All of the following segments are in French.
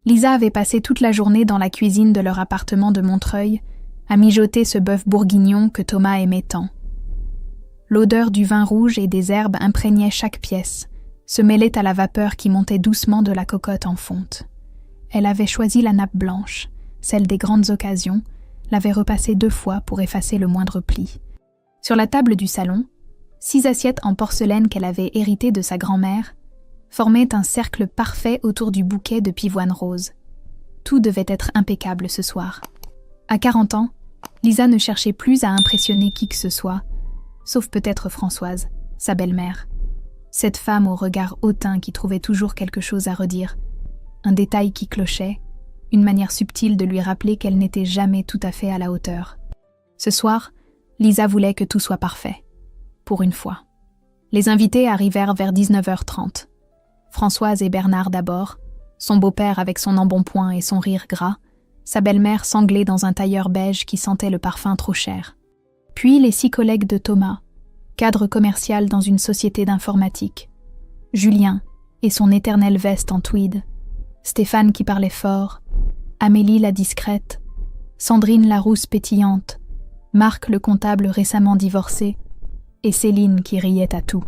Lisa avait passé toute la journée dans la cuisine de leur appartement de Montreuil à mijoter ce bœuf bourguignon que Thomas aimait tant. L'odeur du vin rouge et des herbes imprégnait chaque pièce, se mêlait à la vapeur qui montait doucement de la cocotte en fonte. Elle avait choisi la nappe blanche, celle des grandes occasions, l'avait repassée 2 fois pour effacer le moindre pli. Sur la table du salon, 6 assiettes en porcelaine qu'elle avait héritées de sa grand-mère formaient un cercle parfait autour du bouquet de pivoine rose. Tout devait être impeccable ce soir. À 40 ans, Lisa ne cherchait plus à impressionner qui que ce soit, sauf peut-être Françoise, sa belle-mère. Cette femme au regard hautain qui trouvait toujours quelque chose à redire, un détail qui clochait, une manière subtile de lui rappeler qu'elle n'était jamais tout à fait à la hauteur. Ce soir, Lisa voulait que tout soit parfait. Pour une fois. Les invités arrivèrent vers 19h30. Françoise et Bernard d'abord, son beau-père avec son embonpoint et son rire gras, sa belle-mère sanglée dans un tailleur beige qui sentait le parfum trop cher. Puis les 6 collègues de Thomas, cadre commercial dans une société d'informatique. Julien et son éternelle veste en tweed. Stéphane qui parlait fort. Amélie la discrète. Sandrine la rousse pétillante. Marc le comptable récemment divorcé. Et Céline qui riait à tout.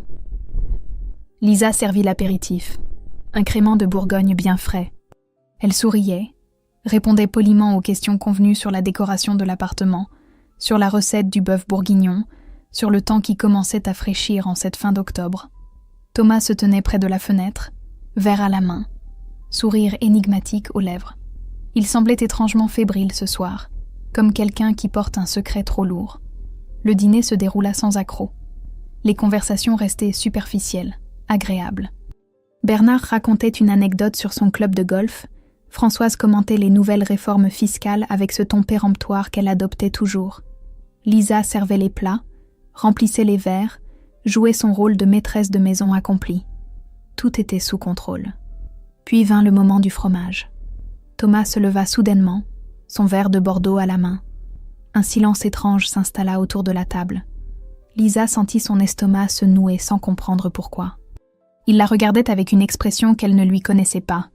Lisa servit l'apéritif. Un crément de Bourgogne bien frais. Elle souriait, répondait poliment aux questions convenues sur la décoration de l'appartement, sur la recette du bœuf bourguignon, sur le temps qui commençait à fraîchir en cette fin d'octobre. Thomas se tenait près de la fenêtre, verre à la main, sourire énigmatique aux lèvres. Il semblait étrangement fébrile ce soir, comme quelqu'un qui porte un secret trop lourd. Le dîner se déroula sans accroc. Les conversations restaient superficielles, agréables. Bernard racontait une anecdote sur son club de golf. Françoise commentait les nouvelles réformes fiscales avec ce ton péremptoire qu'elle adoptait toujours. Lisa servait les plats, remplissait les verres, jouait son rôle de maîtresse de maison accomplie. Tout était sous contrôle. Puis vint le moment du fromage. Thomas se leva soudainement, son verre de Bordeaux à la main. Un silence étrange s'installa autour de la table. Lisa sentit son estomac se nouer sans comprendre pourquoi. Il la regardait avec une expression qu'elle ne lui connaissait pas,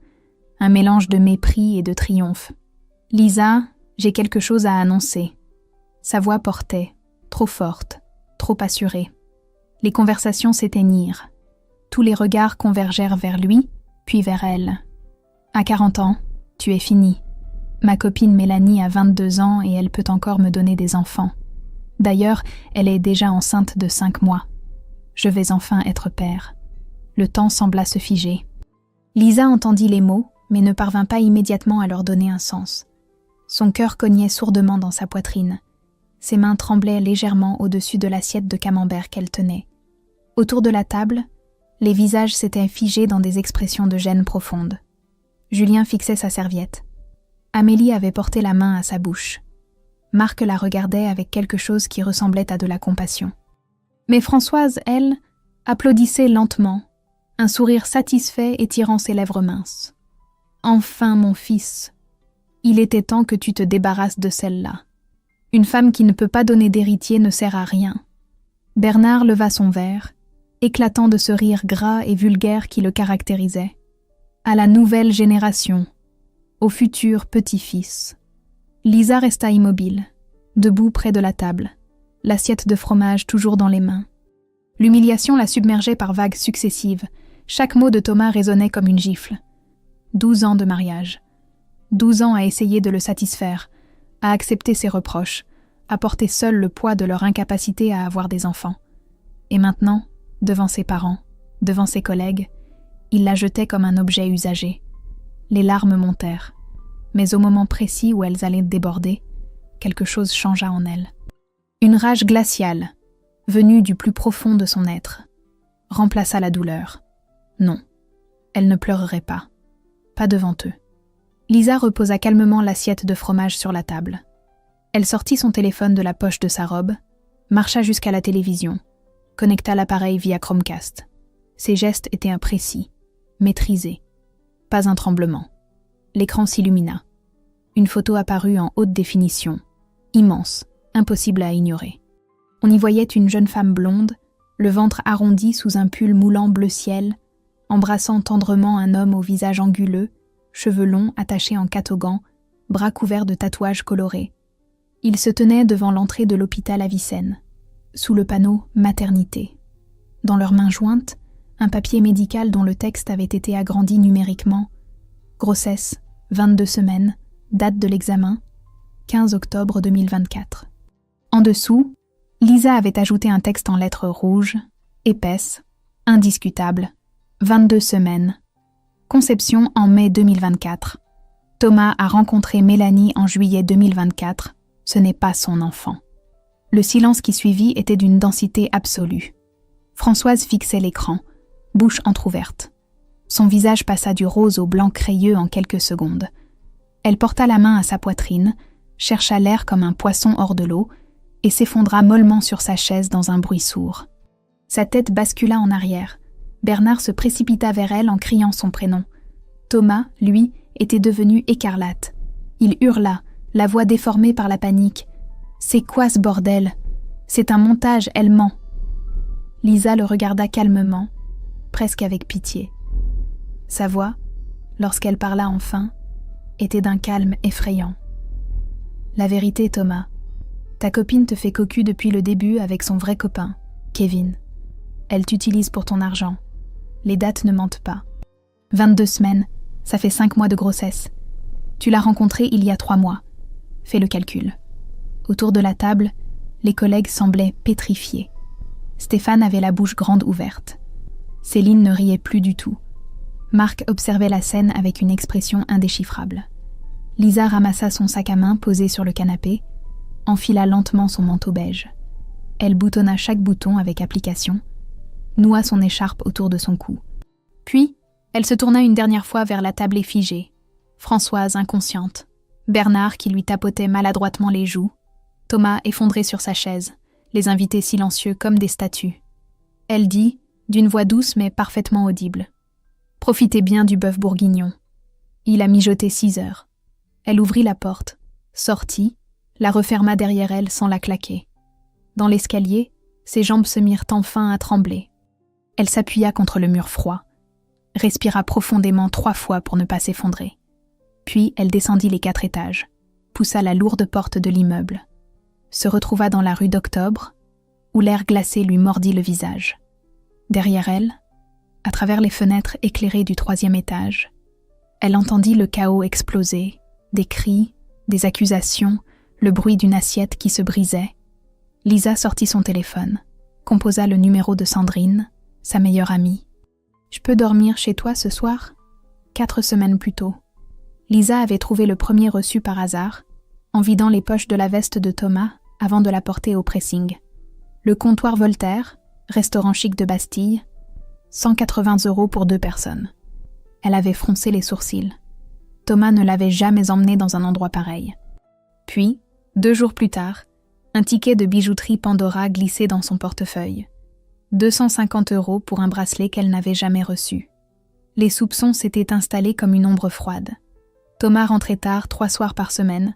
un mélange de mépris et de triomphe. « Lisa, j'ai quelque chose à annoncer. » Sa voix portait, trop forte, trop assurée. Les conversations s'éteignirent. Tous les regards convergèrent vers lui, puis vers elle. « À 40 ans, tu es finie. Ma copine Mélanie a 22 ans et elle peut encore me donner des enfants. D'ailleurs, elle est déjà enceinte de 5 mois. Je vais enfin être père. » Le temps sembla se figer. Lisa entendit les mots, mais ne parvint pas immédiatement à leur donner un sens. Son cœur cognait sourdement dans sa poitrine. Ses mains tremblaient légèrement au-dessus de l'assiette de camembert qu'elle tenait. Autour de la table, les visages s'étaient figés dans des expressions de gêne profonde. Julien fixait sa serviette. Amélie avait porté la main à sa bouche. Marc la regardait avec quelque chose qui ressemblait à de la compassion. Mais Françoise, elle, applaudissait lentement, un sourire satisfait étirant ses lèvres minces. « Enfin, mon fils, il était temps que tu te débarrasses de celle-là. Une femme qui ne peut pas donner d'héritier ne sert à rien. » Bernard leva son verre, éclatant de ce rire gras et vulgaire qui le caractérisait. « À la nouvelle génération, au futur petit-fils. » Lisa resta immobile, debout près de la table, l'assiette de fromage toujours dans les mains. L'humiliation la submergeait par vagues successives. Chaque mot de Thomas résonnait comme une gifle. 12 ans de mariage. 12 ans à essayer de le satisfaire, à accepter ses reproches, à porter seul le poids de leur incapacité à avoir des enfants. Et maintenant, devant ses parents, devant ses collègues, il la jetait comme un objet usagé. Les larmes montèrent. Mais au moment précis où elles allaient déborder, quelque chose changea en elle. Une rage glaciale, venue du plus profond de son être, remplaça la douleur. Non, elle ne pleurerait pas. Pas devant eux. Lisa reposa calmement l'assiette de fromage sur la table. Elle sortit son téléphone de la poche de sa robe, marcha jusqu'à la télévision, connecta l'appareil via Chromecast. Ses gestes étaient imprécis, maîtrisés. Pas un tremblement. L'écran s'illumina. Une photo apparut en haute définition, immense, impossible à ignorer. On y voyait une jeune femme blonde, le ventre arrondi sous un pull moulant bleu ciel, embrassant tendrement un homme au visage anguleux, cheveux longs attachés en catogan, bras couverts de tatouages colorés. Il se tenait devant l'entrée de l'hôpital Avicenne, sous le panneau « Maternité ». Dans leurs mains jointes, un papier médical dont le texte avait été agrandi numériquement. Grossesse, 22 semaines, date de l'examen, 15 octobre 2024. En dessous, Lisa avait ajouté un texte en lettres rouges, épaisses, indiscutable, 22 semaines. Conception en mai 2024. Thomas a rencontré Mélanie en juillet 2024. Ce n'est pas son enfant. Le silence qui suivit était d'une densité absolue. Françoise fixait l'écran, bouche entr'ouverte. Son visage passa du rose au blanc crayeux en quelques secondes. Elle porta la main à sa poitrine, chercha l'air comme un poisson hors de l'eau et s'effondra mollement sur sa chaise dans un bruit sourd. Sa tête bascula en arrière. Bernard se précipita vers elle en criant son prénom. Thomas, lui, était devenu écarlate. Il hurla, la voix déformée par la panique. « C'est quoi ce bordel ? C'est un montage, elle ment !» Lisa le regarda calmement, presque avec pitié. Sa voix, lorsqu'elle parla enfin, était d'un calme effrayant. « La vérité, Thomas, ta copine te fait cocu depuis le début avec son vrai copain, Kevin. Elle t'utilise pour ton argent. Les dates ne mentent pas. 22 semaines, ça fait 5 mois de grossesse. Tu l'as rencontré il y a 3 mois. Fais le calcul. » Autour de la table, les collègues semblaient pétrifiés. Stéphane avait la bouche grande ouverte. Céline ne riait plus du tout. Marc observait la scène avec une expression indéchiffrable. Lisa ramassa son sac à main posé sur le canapé, enfila lentement son manteau beige. Elle boutonna chaque bouton avec application, noua son écharpe autour de son cou. Puis, elle se tourna une dernière fois vers la table figée. Françoise inconsciente, Bernard qui lui tapotait maladroitement les joues, Thomas effondré sur sa chaise, les invités silencieux comme des statues. Elle dit, d'une voix douce mais parfaitement audible, « Profitez bien du bœuf bourguignon. » Il a mijoté 6 heures. Elle ouvrit la porte, sortit, la referma derrière elle sans la claquer. Dans l'escalier, ses jambes se mirent enfin à trembler. Elle s'appuya contre le mur froid, respira profondément 3 fois pour ne pas s'effondrer. Puis elle descendit les 4 étages, poussa la lourde porte de l'immeuble, se retrouva dans la rue d'Octobre, où l'air glacé lui mordit le visage. Derrière elle, à travers les fenêtres éclairées du 3e étage, elle entendit le chaos exploser, des cris, des accusations, le bruit d'une assiette qui se brisait. Lisa sortit son téléphone, composa le numéro de Sandrine, sa meilleure amie. « Je peux dormir chez toi ce soir ?» 4 semaines plus tôt. Lisa avait trouvé le premier reçu par hasard, en vidant les poches de la veste de Thomas avant de la porter au pressing. Le comptoir Voltaire, restaurant chic de Bastille, 180 € pour 2 personnes. Elle avait froncé les sourcils. Thomas ne l'avait jamais emmenée dans un endroit pareil. Puis, 2 jours plus tard, un ticket de bijouterie Pandora glissait dans son portefeuille. 250 € pour un bracelet qu'elle n'avait jamais reçu. Les soupçons s'étaient installés comme une ombre froide. Thomas rentrait tard 3 soirs par semaine,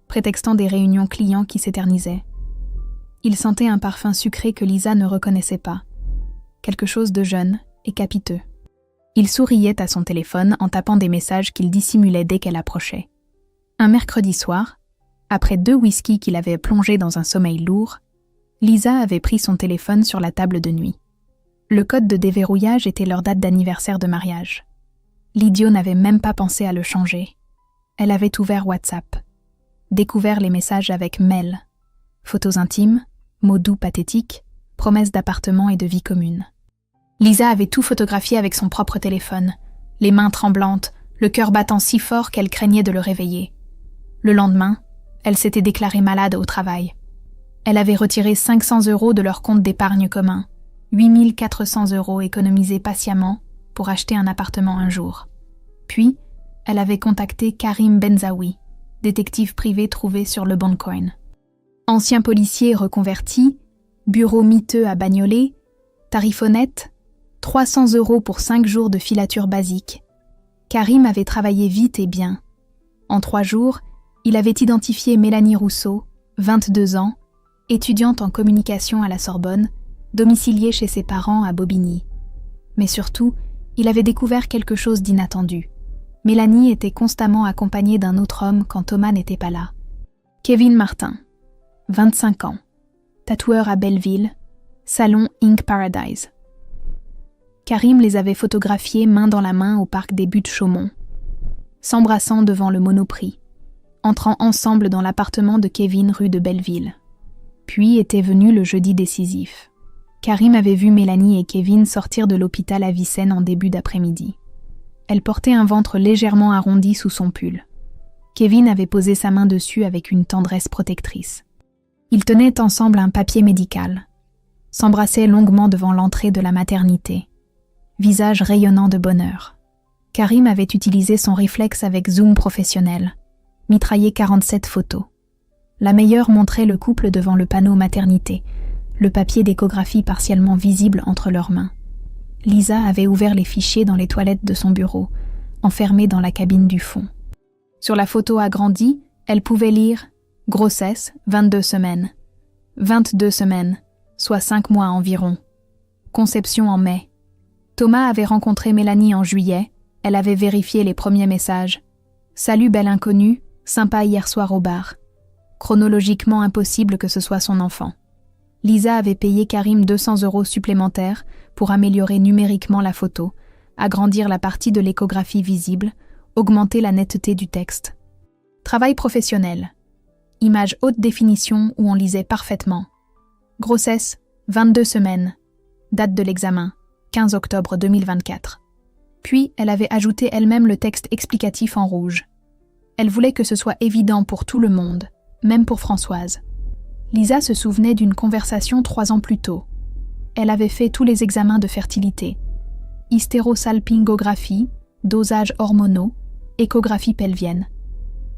prétextant des réunions clients qui s'éternisaient. Il sentait un parfum sucré que Lisa ne reconnaissait pas. Quelque chose de jeune et capiteux. Il souriait à son téléphone en tapant des messages qu'il dissimulait dès qu'elle approchait. Un mercredi soir, après 2 whiskies qu'il avait plongés dans un sommeil lourd, Lisa avait pris son téléphone sur la table de nuit. Le code de déverrouillage était leur date d'anniversaire de mariage. L'idiot n'avait même pas pensé à le changer. Elle avait ouvert WhatsApp, découvert les messages avec Mel, photos intimes, mots doux pathétiques, promesses d'appartement et de vie commune. Lisa avait tout photographié avec son propre téléphone, les mains tremblantes, le cœur battant si fort qu'elle craignait de le réveiller. Le lendemain, elle s'était déclarée malade au travail. Elle avait retiré 500 € de leur compte d'épargne commun, 8 400 € économisés patiemment pour acheter un appartement un jour. Puis, elle avait contacté Karim Benzaoui, détective privé trouvé sur le Boncoin. Ancien policier reconverti, bureau miteux à Bagnolet, tarif honnête, 300 € pour 5 jours de filature basique. Karim avait travaillé vite et bien. En 3 jours, il avait identifié Mélanie Rousseau, 22 ans, étudiante en communication à la Sorbonne, domiciliée chez ses parents à Bobigny. Mais surtout, il avait découvert quelque chose d'inattendu. Mélanie était constamment accompagnée d'un autre homme quand Thomas n'était pas là. Kevin Martin, 25 ans, tatoueur à Belleville, salon Ink Paradise. Karim les avait photographiés main dans la main au parc des Buttes-Chaumont, s'embrassant devant le Monoprix, entrant ensemble dans l'appartement de Kevin rue de Belleville. Puis était venu le jeudi décisif. Karim avait vu Mélanie et Kevin sortir de l'hôpital à Vicenne en début d'après-midi. Elle portait un ventre légèrement arrondi sous son pull. Kevin avait posé sa main dessus avec une tendresse protectrice. Ils tenaient ensemble un papier médical, s'embrassaient longuement devant l'entrée de la maternité, visage rayonnant de bonheur. Karim avait utilisé son réflexe avec zoom professionnel, mitraillé 47 photos. La meilleure montrait le couple devant le panneau maternité, le papier d'échographie partiellement visible entre leurs mains. Lisa avait ouvert les fichiers dans les toilettes de son bureau, enfermée dans la cabine du fond. Sur la photo agrandie, elle pouvait lire « Grossesse, 22 semaines ». 22 semaines, soit 5 mois environ. Conception en mai. Thomas avait rencontré Mélanie en juillet, elle avait vérifié les premiers messages. « Salut belle inconnue, sympa hier soir au bar ». Chronologiquement impossible que ce soit son enfant. Lisa avait payé Karim 200 € supplémentaires pour améliorer numériquement la photo, agrandir la partie de l'échographie visible, augmenter la netteté du texte. Travail professionnel. Image haute définition où on lisait parfaitement. Grossesse, 22 semaines. Date de l'examen, 15 octobre 2024. Puis, elle avait ajouté elle-même le texte explicatif en rouge. Elle voulait que ce soit évident pour tout le monde, même pour Françoise. Lisa se souvenait d'une conversation 3 ans plus tôt. Elle avait fait tous les examens de fertilité. Hystérosalpingographie, dosage hormonaux, échographie pelvienne.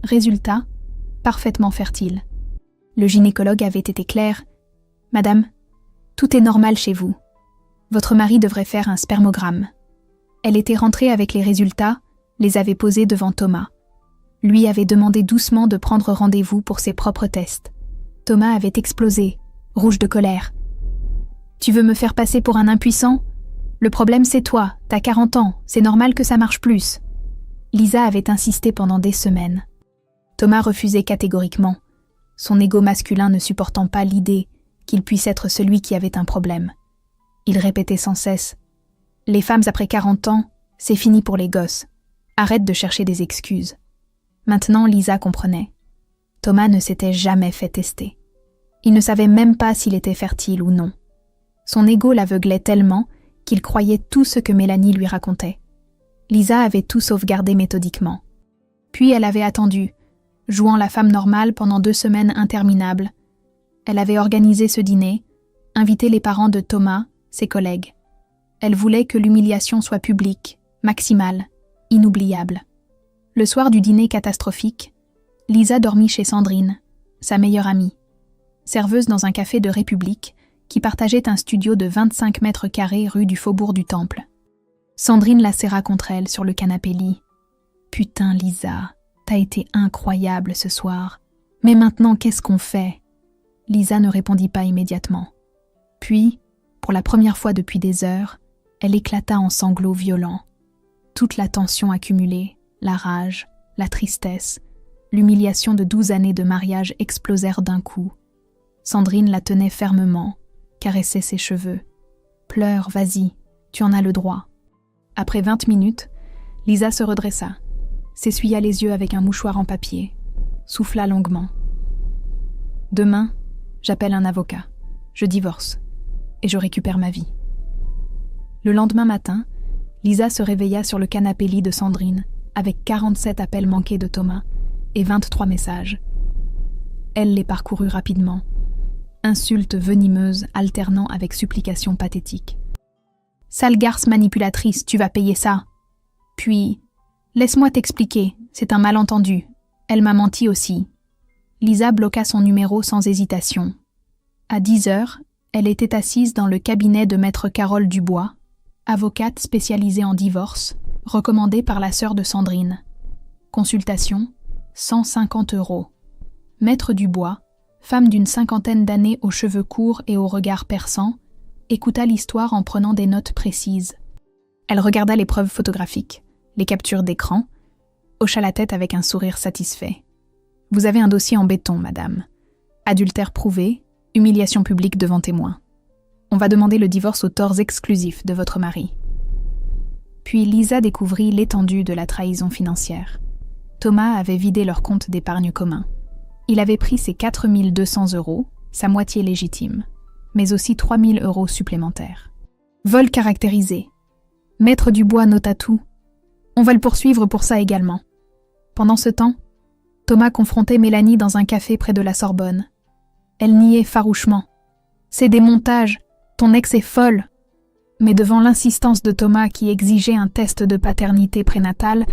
Résultat, parfaitement fertile. Le gynécologue avait été clair. « Madame, tout est normal chez vous. Votre mari devrait faire un spermogramme. » Elle était rentrée avec les résultats, les avait posés devant Thomas. Lui avait demandé doucement de prendre rendez-vous pour ses propres tests. Thomas avait explosé, rouge de colère. « Tu veux me faire passer pour un impuissant ? Le problème c'est toi, t'as 40 ans, c'est normal que ça marche plus. » Lisa avait insisté pendant des semaines. Thomas refusait catégoriquement, son ego masculin ne supportant pas l'idée qu'il puisse être celui qui avait un problème. Il répétait sans cesse « Les femmes après 40 ans, c'est fini pour les gosses. Arrête de chercher des excuses. » Maintenant, Lisa comprenait. Thomas ne s'était jamais fait tester. Il ne savait même pas s'il était fertile ou non. Son ego l'aveuglait tellement qu'il croyait tout ce que Mélanie lui racontait. Lisa avait tout sauvegardé méthodiquement. Puis elle avait attendu, jouant la femme normale pendant 2 semaines interminables. Elle avait organisé ce dîner, invité les parents de Thomas, ses collègues. Elle voulait que l'humiliation soit publique, maximale, inoubliable. Le soir du dîner catastrophique, Lisa dormit chez Sandrine, sa meilleure amie, serveuse dans un café de République qui partageait un studio de 25 mètres carrés rue du Faubourg du Temple. Sandrine la serra contre elle sur le canapé-lit. « Putain, Lisa, t'as été incroyable ce soir. Mais maintenant, qu'est-ce qu'on fait ?» Lisa ne répondit pas immédiatement. Puis, pour la première fois depuis des heures, elle éclata en sanglots violents. Toute la tension accumulée, la rage, la tristesse, l'humiliation de 12 années de mariage explosèrent d'un coup. Sandrine la tenait fermement, caressait ses cheveux. « Pleure, vas-y, tu en as le droit. » Après 20 minutes, Lisa se redressa, s'essuya les yeux avec un mouchoir en papier, souffla longuement. « Demain, j'appelle un avocat, je divorce, et je récupère ma vie. » Le lendemain matin, Lisa se réveilla sur le canapé-lit de Sandrine, avec 47 appels manqués de Thomas et 23 messages. Elle les parcourut rapidement, insultes venimeuses alternant avec supplications pathétiques. « Sale garce manipulatrice, tu vas payer ça. » Puis, « Laisse-moi t'expliquer, c'est un malentendu. Elle m'a menti aussi. » Lisa bloqua son numéro sans hésitation. À 10 heures, elle était assise dans le cabinet de maître Carole Dubois, avocate spécialisée en divorce, recommandée par la sœur de Sandrine. Consultation, 150 €. Maître Dubois, femme d'une 50aine d'années aux cheveux courts et au regard perçant, écouta l'histoire en prenant des notes précises. Elle regarda les preuves photographiques, les captures d'écran, hocha la tête avec un sourire satisfait. « Vous avez un dossier en béton, madame. Adultère prouvé, humiliation publique devant témoins. On va demander le divorce aux torts exclusifs de votre mari. » Puis Lisa découvrit l'étendue de la trahison financière. Thomas avait vidé leur compte d'épargne commun. Il avait pris ses 4 200 €, sa moitié légitime, mais aussi 3 000 € supplémentaires. Vol caractérisé. Maître Dubois nota tout. On va le poursuivre pour ça également. Pendant ce temps, Thomas confrontait Mélanie dans un café près de la Sorbonne. Elle niait farouchement. « C'est des montages, ton ex est folle !» Mais devant l'insistance de Thomas qui exigeait un test de paternité prénatale,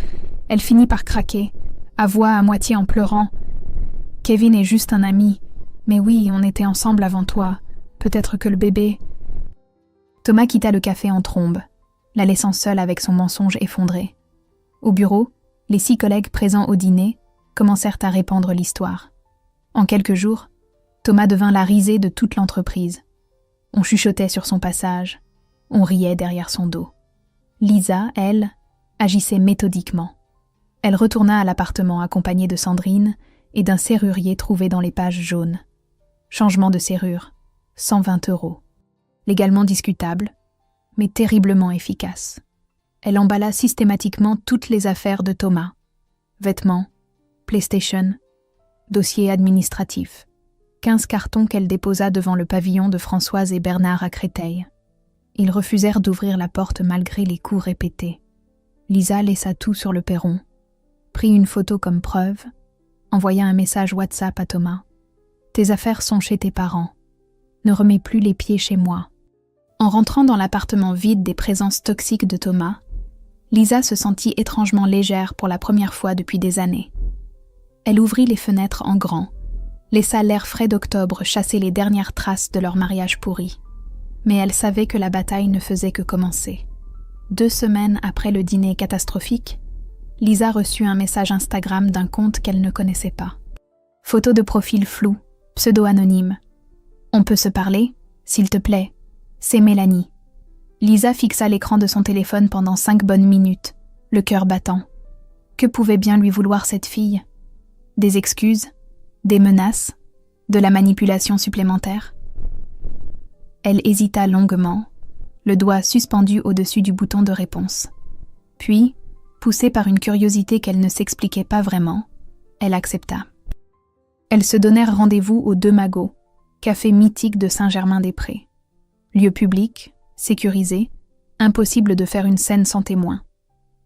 elle finit par craquer, avoua à moitié en pleurant. « Kevin est juste un ami. Mais oui, on était ensemble avant toi. Peut-être que le bébé... » Thomas quitta le café en trombe, la laissant seule avec son mensonge effondré. Au bureau, les 6 collègues présents au dîner commencèrent à répandre l'histoire. En quelques jours, Thomas devint la risée de toute l'entreprise. On chuchotait sur son passage, on riait derrière son dos. Lisa, elle, agissait méthodiquement. Elle retourna à l'appartement accompagnée de Sandrine et d'un serrurier trouvé dans les pages jaunes. Changement de serrure, 120 €. Légalement discutable, mais terriblement efficace. Elle emballa systématiquement toutes les affaires de Thomas. Vêtements, PlayStation, dossier administratif. 15 cartons qu'elle déposa devant le pavillon de Françoise et Bernard à Créteil. Ils refusèrent d'ouvrir la porte malgré les coups répétés. Lisa laissa tout sur le perron, prit une photo comme preuve, envoya un message WhatsApp à Thomas. « Tes affaires sont chez tes parents. Ne remets plus les pieds chez moi. » En rentrant dans l'appartement vide des présences toxiques de Thomas, Lisa se sentit étrangement légère pour la première fois depuis des années. Elle ouvrit les fenêtres en grand, laissa l'air frais d'octobre chasser les dernières traces de leur mariage pourri. Mais elle savait que la bataille ne faisait que commencer. 2 semaines après le dîner catastrophique, Lisa reçut un message Instagram d'un compte qu'elle ne connaissait pas. Photo de profil flou, pseudo-anonyme. « On peut se parler, s'il te plaît. C'est Mélanie. » Lisa fixa l'écran de son téléphone pendant 5 bonnes minutes, le cœur battant. Que pouvait bien lui vouloir cette fille? Des excuses? Des menaces? De la manipulation supplémentaire? Elle hésita longuement, le doigt suspendu au-dessus du bouton de réponse. Puis, poussée par une curiosité qu'elle ne s'expliquait pas vraiment, elle accepta. Elles se donnèrent rendez-vous au Deux Magots, café mythique de Saint-Germain-des-Prés. Lieu public, sécurisé, impossible de faire une scène sans témoin.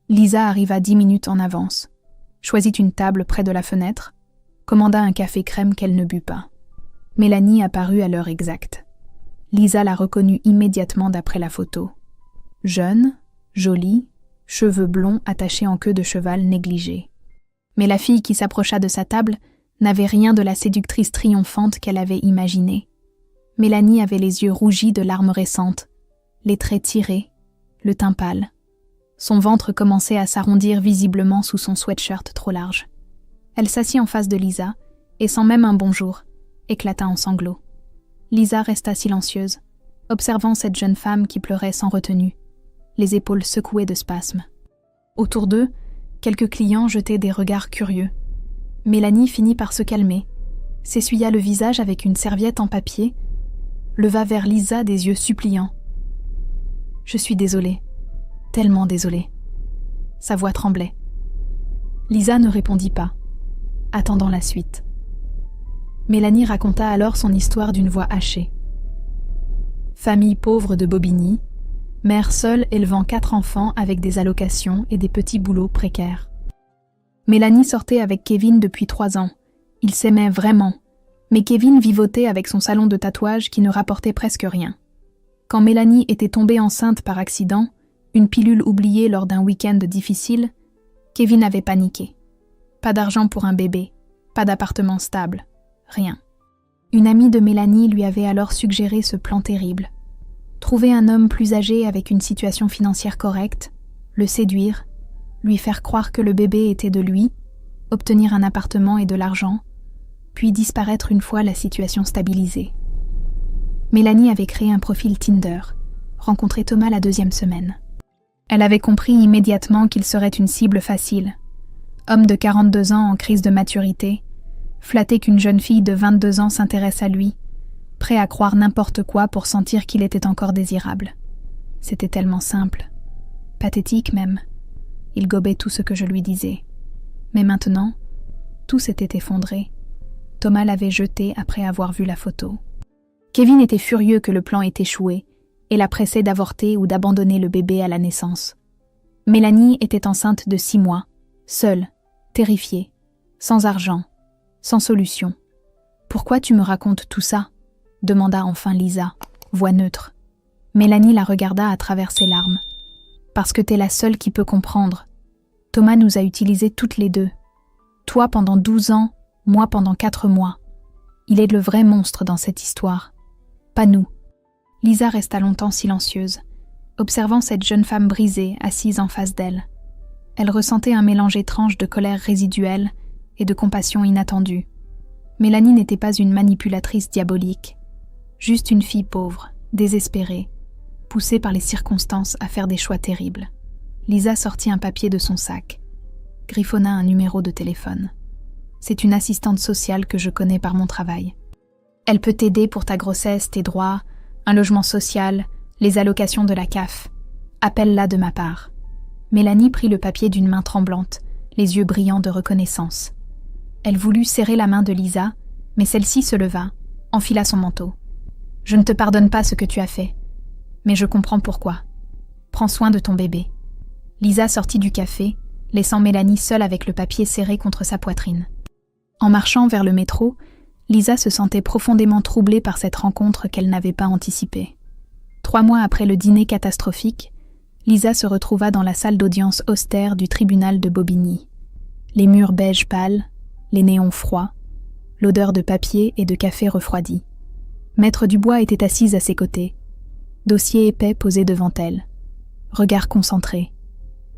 Lisa arriva 10 minutes en avance, choisit une table près de la fenêtre, commanda un café crème qu'elle ne but pas. Mélanie apparut à l'heure exacte. Lisa la reconnut immédiatement d'après la photo. Jeune, jolie, cheveux blonds attachés en queue de cheval négligée. Mais la fille qui s'approcha de sa table n'avait rien de la séductrice triomphante qu'elle avait imaginée. Mélanie avait les yeux rougis de larmes récentes, les traits tirés, le teint pâle. Son ventre commençait à s'arrondir visiblement sous son sweatshirt trop large. Elle s'assit en face de Lisa, et sans même un bonjour, éclata en sanglots. Lisa resta silencieuse, observant cette jeune femme qui pleurait sans retenue, les épaules secouées de spasmes. Autour d'eux, quelques clients jetaient des regards curieux. Mélanie finit par se calmer, s'essuya le visage avec une serviette en papier, leva vers Lisa des yeux suppliants. « Je suis désolée, tellement désolée. » Sa voix tremblait. Lisa ne répondit pas, attendant la suite. Mélanie raconta alors son histoire d'une voix hachée. Famille pauvre de Bobigny, mère seule élevant 4 enfants avec des allocations et des petits boulots précaires. Mélanie sortait avec Kevin depuis 3 ans. Ils s'aimaient vraiment, mais Kevin vivotait avec son salon de tatouage qui ne rapportait presque rien. Quand Mélanie était tombée enceinte par accident, une pilule oubliée lors d'un week-end difficile, Kevin avait paniqué. Pas d'argent pour un bébé, pas d'appartement stable, rien. Une amie de Mélanie lui avait alors suggéré ce plan terrible. Trouver un homme plus âgé avec une situation financière correcte, le séduire, lui faire croire que le bébé était de lui, obtenir un appartement et de l'argent, puis disparaître une fois la situation stabilisée. Mélanie avait créé un profil Tinder, rencontré Thomas la 2e semaine. Elle avait compris immédiatement qu'il serait une cible facile. Homme de 42 ans en crise de maturité, flatté qu'une jeune fille de 22 ans s'intéresse à lui, prêt à croire n'importe quoi pour sentir qu'il était encore désirable. C'était tellement simple, pathétique même. Il gobait tout ce que je lui disais. Mais maintenant, tout s'était effondré. Thomas l'avait jeté après avoir vu la photo. Kevin était furieux que le plan ait échoué et la pressait d'avorter ou d'abandonner le bébé à la naissance. Mélanie était enceinte de 6 mois, seule, terrifiée, sans argent, sans solution. « Pourquoi tu me racontes tout ça ?» demanda enfin Lisa, voix neutre. Mélanie la regarda à travers ses larmes. « Parce que t'es la seule qui peut comprendre. Thomas nous a utilisés toutes les deux. Toi pendant 12 ans, moi pendant 4 mois. Il est le vrai monstre dans cette histoire. Pas nous. » Lisa resta longtemps silencieuse, observant cette jeune femme brisée assise en face d'elle. Elle ressentait un mélange étrange de colère résiduelle et de compassion inattendue. Mélanie n'était pas une manipulatrice diabolique, juste une fille pauvre, désespérée, poussée par les circonstances à faire des choix terribles. Lisa sortit un papier de son sac, griffonna un numéro de téléphone. « C'est une assistante sociale que je connais par mon travail. Elle peut t'aider pour ta grossesse, tes droits, un logement social, les allocations de la CAF. Appelle-la de ma part. » Mélanie prit le papier d'une main tremblante, les yeux brillants de reconnaissance. Elle voulut serrer la main de Lisa, mais celle-ci se leva, enfila son manteau. « Je ne te pardonne pas ce que tu as fait, mais je comprends pourquoi. Prends soin de ton bébé. » Lisa sortit du café, laissant Mélanie seule avec le papier serré contre sa poitrine. En marchant vers le métro, Lisa se sentait profondément troublée par cette rencontre qu'elle n'avait pas anticipée. 3 mois après le dîner catastrophique, Lisa se retrouva dans la salle d'audience austère du tribunal de Bobigny. Les murs beige pâles, les néons froids, l'odeur de papier et de café refroidi. Maître Dubois était assise à ses côtés, dossier épais posé devant elle, regard concentré.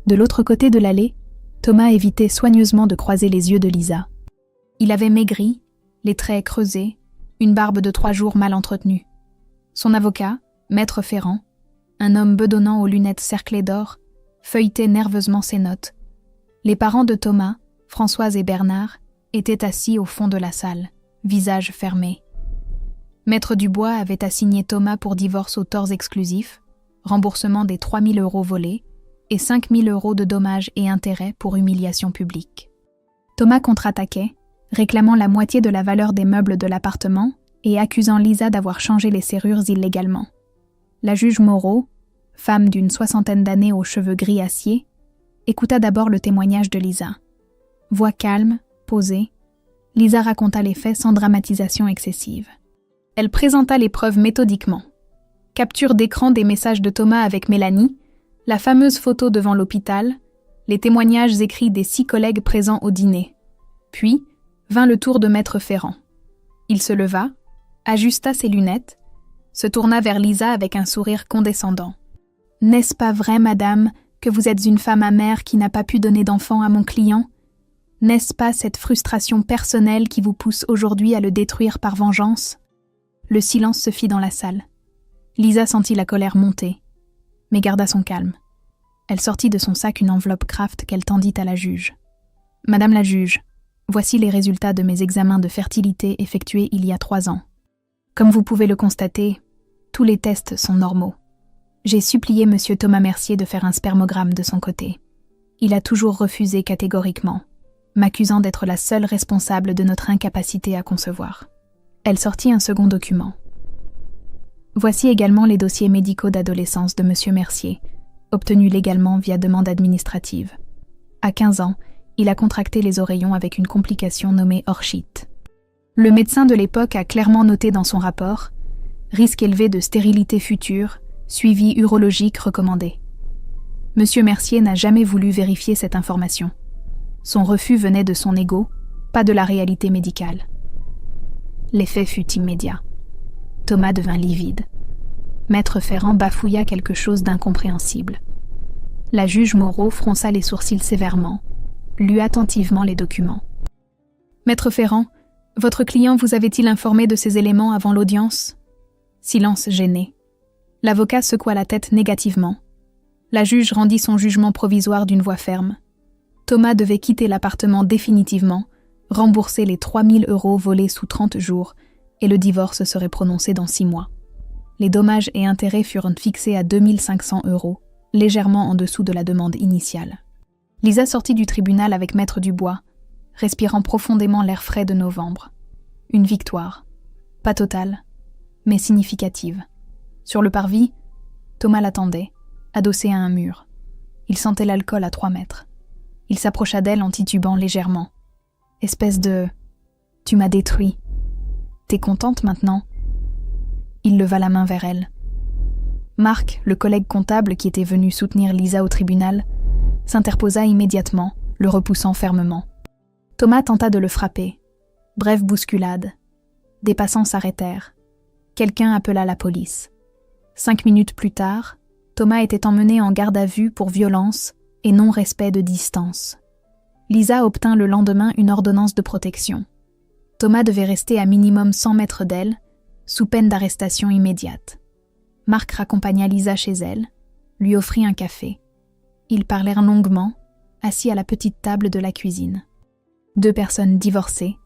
De l'autre côté de l'allée, Thomas évitait soigneusement de croiser les yeux de Lisa. Il avait maigri, les traits creusés, une barbe de 3 jours mal entretenue. Son avocat, Maître Ferrand, un homme bedonnant aux lunettes cerclées d'or, feuilletait nerveusement ses notes. Les parents de Thomas, Françoise et Bernard, étaient assis au fond de la salle, visage fermé. Maître Dubois avait assigné Thomas pour divorce aux torts exclusifs, remboursement des 3 000 € volés et 5 000 € de dommages et intérêts pour humiliation publique. Thomas contre-attaquait, réclamant la moitié de la valeur des meubles de l'appartement et accusant Lisa d'avoir changé les serrures illégalement. La juge Moreau, femme d'une 60aine d'années aux cheveux gris acier, écouta d'abord le témoignage de Lisa. Voix calme, posée, Lisa raconta les faits sans dramatisation excessive. Elle présenta les preuves méthodiquement. Capture d'écran des messages de Thomas avec Mélanie, la fameuse photo devant l'hôpital, les témoignages écrits des 6 collègues présents au dîner. Puis, vint le tour de Maître Ferrand. Il se leva, ajusta ses lunettes, se tourna vers Lisa avec un sourire condescendant. « N'est-ce pas vrai, madame, que vous êtes une femme amère qui n'a pas pu donner d'enfant à mon client ? N'est-ce pas cette frustration personnelle qui vous pousse aujourd'hui à le détruire par vengeance ?» Le silence se fit dans la salle. Lisa sentit la colère monter, mais garda son calme. Elle sortit de son sac une enveloppe Kraft qu'elle tendit à la juge. « Madame la juge, voici les résultats de mes examens de fertilité effectués il y a 3 ans. Comme vous pouvez le constater, tous les tests sont normaux. J'ai supplié M. Thomas Mercier de faire un spermogramme de son côté. Il a toujours refusé catégoriquement, m'accusant d'être la seule responsable de notre incapacité à concevoir. » Elle sortit un second document. Voici également les dossiers médicaux d'adolescence de M. Mercier, obtenus légalement via demande administrative. À 15 ans, il a contracté les oreillons avec une complication nommée orchite. Le médecin de l'époque a clairement noté dans son rapport « Risque élevé de stérilité future, suivi urologique recommandé ». M. Mercier n'a jamais voulu vérifier cette information. Son refus venait de son ego, pas de la réalité médicale. L'effet fut immédiat. Thomas devint livide. Maître Ferrand bafouilla quelque chose d'incompréhensible. La juge Moreau fronça les sourcils sévèrement, lut attentivement les documents. « Maître Ferrand, votre client vous avait-il informé de ces éléments avant l'audience ?» Silence gêné. L'avocat secoua la tête négativement. La juge rendit son jugement provisoire d'une voix ferme. Thomas devait quitter l'appartement définitivement, rembourser les 3 000 € volés sous 30 jours, et le divorce serait prononcé dans 6 mois. Les dommages et intérêts furent fixés à 2 500 €, légèrement en dessous de la demande initiale. Lisa sortit du tribunal avec Maître Dubois, respirant profondément l'air frais de novembre. Une victoire. Pas totale, mais significative. Sur le parvis, Thomas l'attendait, adossé à un mur. Il sentait l'alcool à 3 mètres. Il s'approcha d'elle en titubant légèrement. Espèce de « tu m'as détruit. T'es contente maintenant ?» Il leva la main vers elle. Marc, le collègue comptable qui était venu soutenir Lisa au tribunal, s'interposa immédiatement, le repoussant fermement. Thomas tenta de le frapper. Brève bousculade. Des passants s'arrêtèrent. Quelqu'un appela la police. 5 minutes plus tard, Thomas était emmené en garde à vue pour violence et non-respect de distance. Lisa obtint le lendemain une ordonnance de protection. Thomas devait rester à minimum 100 mètres d'elle, sous peine d'arrestation immédiate. Marc raccompagna Lisa chez elle, lui offrit un café. Ils parlèrent longuement, assis à la petite table de la cuisine. 2 personnes divorcées,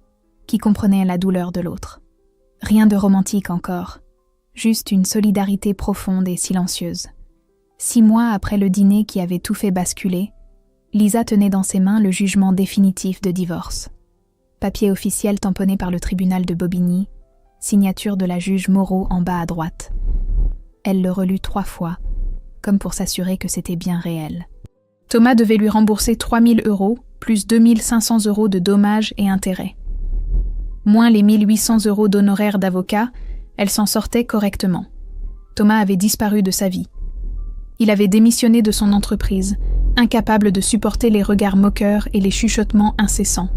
qui comprenaient la douleur de l'autre. Rien de romantique encore, juste une solidarité profonde et silencieuse. 6 mois après le dîner qui avait tout fait basculer, Lisa tenait dans ses mains le jugement définitif de divorce. Papier officiel tamponné par le tribunal de Bobigny, signature de la juge Moreau en bas à droite. Elle le relut 3 fois, comme pour s'assurer que c'était bien réel. Thomas devait lui rembourser 3 000 €, plus 2 500 € de dommages et intérêts. Moins les 1 800 € d'honoraires d'avocat, elle s'en sortait correctement. Thomas avait disparu de sa vie. Il avait démissionné de son entreprise, incapable de supporter les regards moqueurs et les chuchotements incessants.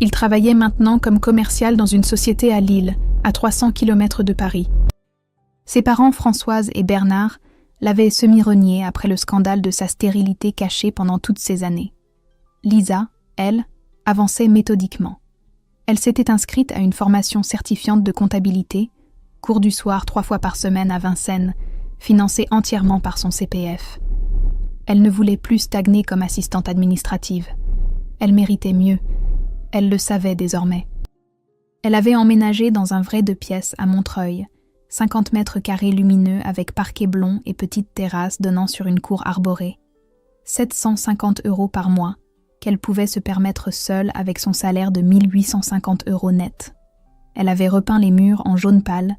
Il travaillait maintenant comme commercial dans une société à Lille, à 300 km de Paris. Ses parents, Françoise et Bernard, l'avaient semi-renié après le scandale de sa stérilité cachée pendant toutes ces années. Lisa, elle, avançait méthodiquement. Elle s'était inscrite à une formation certifiante de comptabilité, cours du soir 3 fois par semaine à Vincennes, financée entièrement par son CPF. Elle ne voulait plus stagner comme assistante administrative. Elle méritait mieux. Elle le savait désormais. Elle avait emménagé dans un vrai 2 pièces à Montreuil, 50 mètres carrés lumineux avec parquet blond et petite terrasse donnant sur une cour arborée. 750 € par mois, qu'elle pouvait se permettre seule avec son salaire de 1 850 € net. Elle avait repeint les murs en jaune pâle,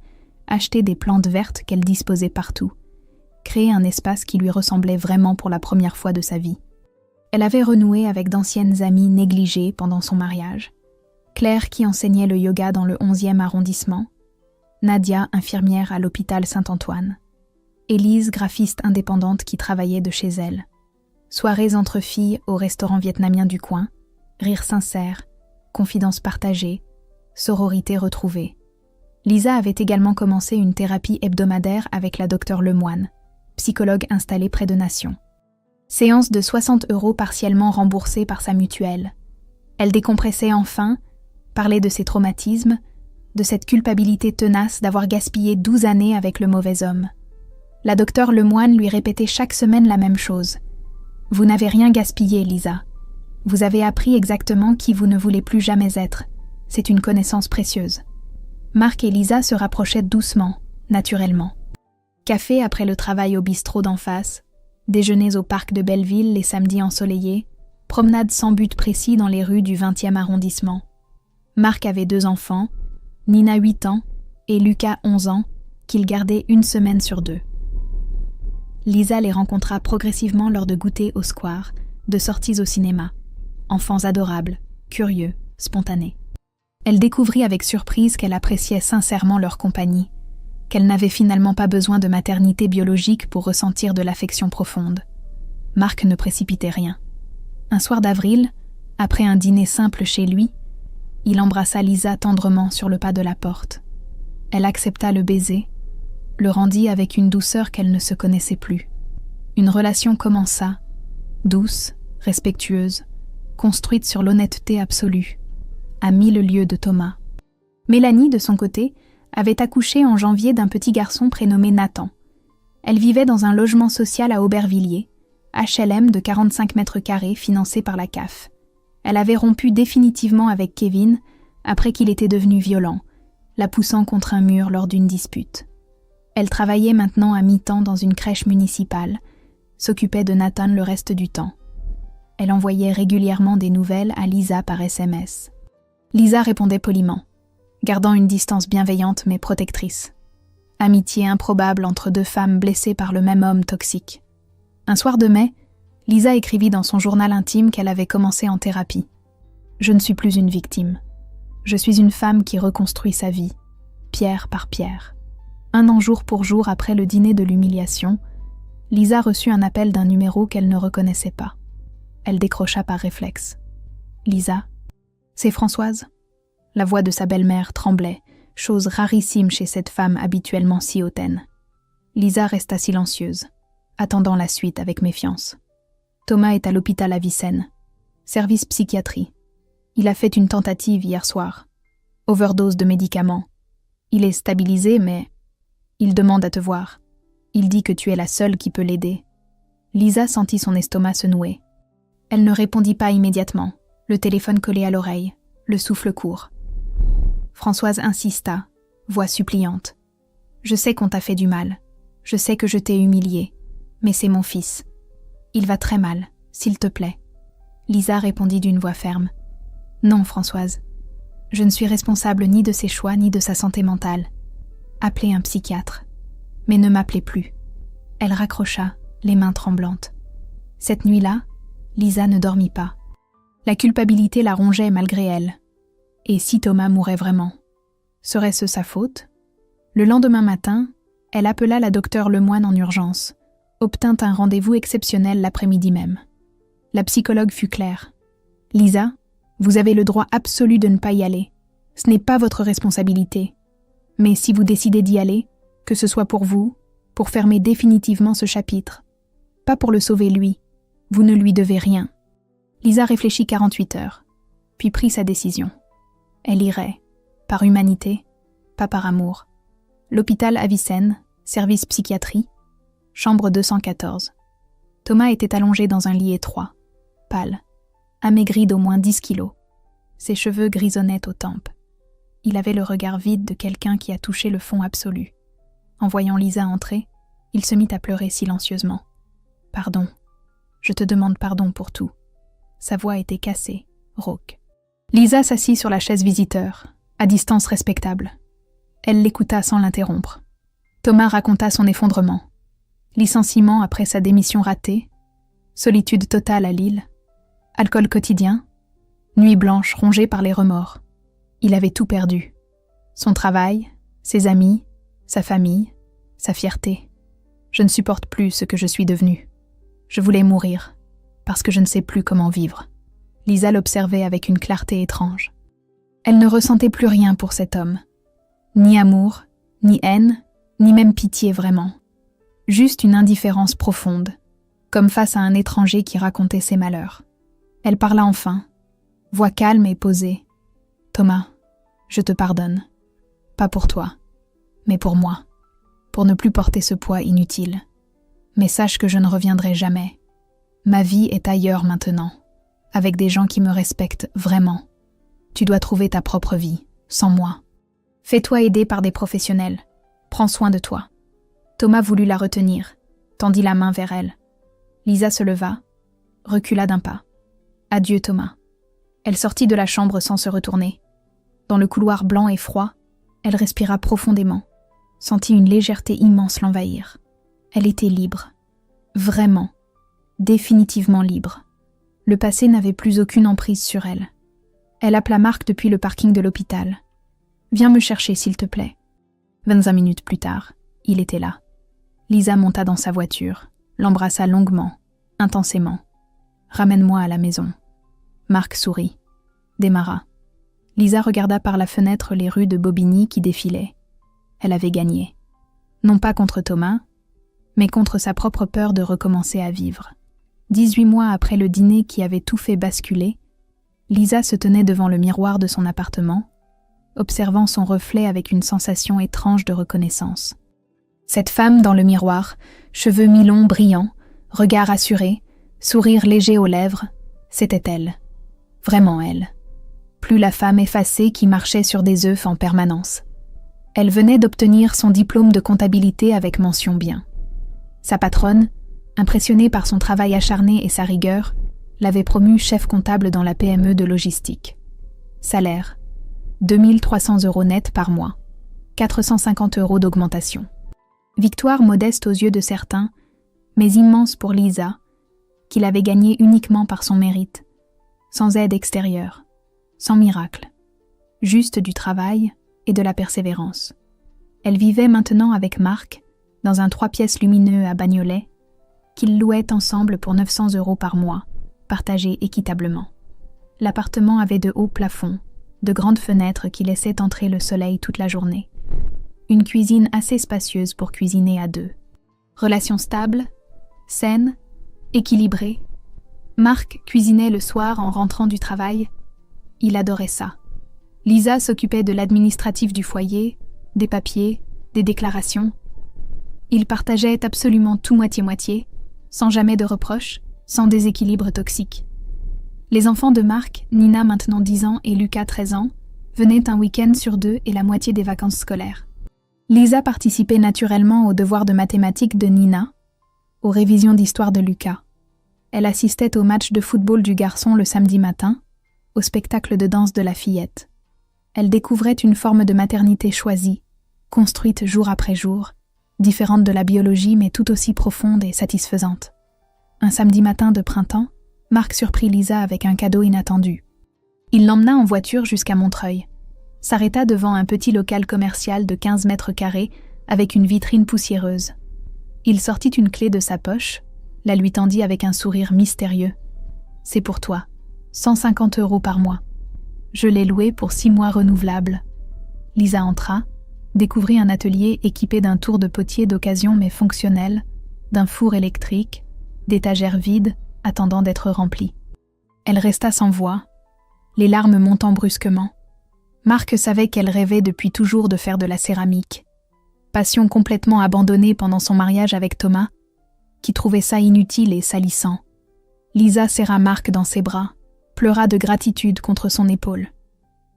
acheté des plantes vertes qu'elle disposait partout, créé un espace qui lui ressemblait vraiment pour la première fois de sa vie. Elle avait renoué avec d'anciennes amies négligées pendant son mariage. Claire qui enseignait le yoga dans le 11e arrondissement, Nadia, infirmière à l'hôpital Saint-Antoine, Élise, graphiste indépendante qui travaillait de chez elle. Soirées entre filles au restaurant vietnamien du coin, rires sincères, confidences partagées, sororité retrouvée. Lisa avait également commencé une thérapie hebdomadaire avec la docteure Lemoine, psychologue installée près de Nation. Séance de 60 € partiellement remboursée par sa mutuelle. Elle décompressait enfin, parlait de ses traumatismes, de cette culpabilité tenace d'avoir gaspillé 12 années avec le mauvais homme. La docteure Lemoine lui répétait chaque semaine la même chose. « Vous n'avez rien gaspillé, Lisa. Vous avez appris exactement qui vous ne voulez plus jamais être. C'est une connaissance précieuse. » Marc et Lisa se rapprochaient doucement, naturellement. Café après le travail au bistrot d'en face, déjeuners au parc de Belleville les samedis ensoleillés, promenades sans but précis dans les rues du 20e arrondissement. Marc avait 2 enfants, Nina 8 ans et Lucas 11 ans, qu'il gardait 1 semaine sur 2. Lisa les rencontra progressivement lors de goûters au square, de sorties au cinéma. Enfants adorables, curieux, spontanés. Elle découvrit avec surprise qu'elle appréciait sincèrement leur compagnie, qu'elle n'avait finalement pas besoin de maternité biologique pour ressentir de l'affection profonde. Marc ne précipitait rien. Un soir d'avril, après un dîner simple chez lui, il embrassa Lisa tendrement sur le pas de la porte. Elle accepta le baiser, le rendit avec une douceur qu'elle ne se connaissait plus. Une relation commença, douce, respectueuse, construite sur l'honnêteté absolue, à 1000 lieues de Thomas. Mélanie, de son côté, avait accouché en janvier d'un petit garçon prénommé Nathan. Elle vivait dans un logement social à Aubervilliers, HLM de 45 mètres carrés financé par la CAF. Elle avait rompu définitivement avec Kevin après qu'il était devenu violent, la poussant contre un mur lors d'une dispute. Elle travaillait maintenant à mi-temps dans une crèche municipale, s'occupait de Nathan le reste du temps. Elle envoyait régulièrement des nouvelles à Lisa par SMS. Lisa répondait poliment, gardant une distance bienveillante mais protectrice. Amitié improbable entre deux femmes blessées par le même homme toxique. Un soir de mai, Lisa écrivit dans son journal intime qu'elle avait commencé en thérapie. « Je ne suis plus une victime. Je suis une femme qui reconstruit sa vie, pierre par pierre. » Un an jour pour jour après le dîner de l'humiliation, Lisa reçut un appel d'un numéro qu'elle ne reconnaissait pas. Elle décrocha par réflexe. « Lisa, c'est Françoise ?» La voix de sa belle-mère tremblait, chose rarissime chez cette femme habituellement si hautaine. Lisa resta silencieuse, attendant la suite avec méfiance. Thomas est à l'hôpital Avicenne. Service psychiatrie. Il a fait une tentative hier soir. Overdose de médicaments. Il est stabilisé, mais il demande à te voir. Il dit que tu es la seule qui peut l'aider. Lisa sentit son estomac se nouer. Elle ne répondit pas immédiatement, le téléphone collé à l'oreille, le souffle court. Françoise insista, voix suppliante. « Je sais qu'on t'a fait du mal. Je sais que je t'ai humilié. Mais c'est mon fils. Il va très mal, s'il te plaît. » Lisa répondit d'une voix ferme. « Non, Françoise. Je ne suis responsable ni de ses choix ni de sa santé mentale. Appelez un psychiatre. Mais ne m'appelez plus. » Elle raccrocha, les mains tremblantes. Cette nuit-là, Lisa ne dormit pas. La culpabilité la rongeait malgré elle. Et si Thomas mourait vraiment? Serait-ce sa faute? Le lendemain matin, elle appela la docteure Lemoine en urgence, obtint un rendez-vous exceptionnel l'après-midi même. La psychologue fut claire. « Lisa, vous avez le droit absolu de ne pas y aller. Ce n'est pas votre responsabilité. Mais si vous décidez d'y aller, que ce soit pour vous, pour fermer définitivement ce chapitre, pas pour le sauver lui, vous ne lui devez rien. » Lisa réfléchit 48 heures, puis prit sa décision. Elle irait, par humanité, pas par amour. L'hôpital Avicenne, service psychiatrie, chambre 214. Thomas était allongé dans un lit étroit, pâle, amaigri d'au moins 10 kilos. Ses cheveux grisonnaient aux tempes. Il avait le regard vide de quelqu'un qui a touché le fond absolu. En voyant Lisa entrer, il se mit à pleurer silencieusement. « Pardon. Je te demande pardon pour tout. » Sa voix était cassée, rauque. Lisa s'assit sur la chaise visiteur, à distance respectable. Elle l'écouta sans l'interrompre. Thomas raconta son effondrement. Licenciement après sa démission ratée, solitude totale à Lille, alcool quotidien, nuit blanche rongée par les remords. Il avait tout perdu. Son travail, ses amis, sa famille, sa fierté. Je ne supporte plus ce que je suis devenue. Je voulais mourir, parce que je ne sais plus comment vivre. Lisa l'observait avec une clarté étrange. Elle ne ressentait plus rien pour cet homme. Ni amour, ni haine, ni même pitié vraiment. Juste une indifférence profonde, comme face à un étranger qui racontait ses malheurs. Elle parla enfin, voix calme et posée. « Thomas, je te pardonne. Pas pour toi, mais pour moi, pour ne plus porter ce poids inutile. Mais sache que je ne reviendrai jamais. Ma vie est ailleurs maintenant. Avec des gens qui me respectent vraiment. Tu dois trouver ta propre vie, sans moi. Fais-toi aider par des professionnels. Prends soin de toi. » Thomas voulut la retenir, tendit la main vers elle. Lisa se leva, recula d'un pas. « Adieu, Thomas. » Elle sortit de la chambre sans se retourner. Dans le couloir blanc et froid, elle respira profondément, sentit une légèreté immense l'envahir. Elle était libre. Vraiment. Définitivement libre. Le passé n'avait plus aucune emprise sur elle. Elle appela Marc depuis le parking de l'hôpital. « Viens me chercher, s'il te plaît. » 25 minutes plus tard, il était là. Lisa monta dans sa voiture, l'embrassa longuement, intensément. « Ramène-moi à la maison. » Marc sourit, démarra. Lisa regarda par la fenêtre les rues de Bobigny qui défilaient. Elle avait gagné. Non pas contre Thomas, mais contre sa propre peur de recommencer à vivre. 18 mois après le dîner qui avait tout fait basculer, Lisa se tenait devant le miroir de son appartement, observant son reflet avec une sensation étrange de reconnaissance. Cette femme dans le miroir, cheveux mi-longs brillants, Regard assuré, sourire léger aux lèvres, c'était elle. Vraiment elle. Plus la femme effacée qui marchait sur des œufs en permanence. Elle venait d'obtenir son diplôme de comptabilité avec mention bien. Sa patronne, impressionnée par son travail acharné et sa rigueur, l'avait promue chef comptable dans la PME de logistique. Salaire, 2 300 € net par mois, 450 € d'augmentation. Victoire modeste aux yeux de certains, mais immense pour Lisa, qui l'avait gagnée uniquement par son mérite, sans aide extérieure, sans miracle, juste du travail et de la persévérance. Elle vivait maintenant avec Marc, dans un 3 pièces lumineux à Bagnolet, qu'ils louaient ensemble pour 900 € par mois, partagés équitablement. L'appartement avait de hauts plafonds, de grandes fenêtres qui laissaient entrer le soleil toute la journée. Une cuisine assez spacieuse pour cuisiner à deux. Relation stable, saine, équilibrée. Marc cuisinait le soir en rentrant du travail. Il adorait ça. Lisa s'occupait de l'administratif du foyer, des papiers, des déclarations. Ils partageaient absolument tout moitié-moitié, sans jamais de reproches, sans déséquilibre toxique. Les enfants de Marc, Nina maintenant 10 ans et Lucas 13 ans, venaient un week-end sur 2 et la moitié des vacances scolaires. Lisa participait naturellement aux devoirs de mathématiques de Nina, aux révisions d'histoire de Lucas. Elle assistait au match de football du garçon le samedi matin, au spectacle de danse de la fillette. Elle découvrait une forme de maternité choisie, construite jour après jour, différente de la biologie mais tout aussi profonde et satisfaisante. Un samedi matin de printemps, Marc surprit Lisa avec un cadeau inattendu. Il l'emmena en voiture jusqu'à Montreuil, s'arrêta devant un petit local commercial de 15 mètres carrés avec une vitrine poussiéreuse. Il sortit une clé de sa poche, la lui tendit avec un sourire mystérieux. « C'est pour toi, 150 € par mois. Je l'ai loué pour 6 mois renouvelables. » Lisa entra, découvrit un atelier équipé d'un tour de potier d'occasion mais fonctionnel, d'un four électrique, d'étagères vides attendant d'être remplies. Elle resta sans voix, les larmes montant brusquement. Marc savait qu'elle rêvait depuis toujours de faire de la céramique. Passion complètement abandonnée pendant son mariage avec Thomas, qui trouvait ça inutile et salissant. Lisa serra Marc dans ses bras, pleura de gratitude contre son épaule.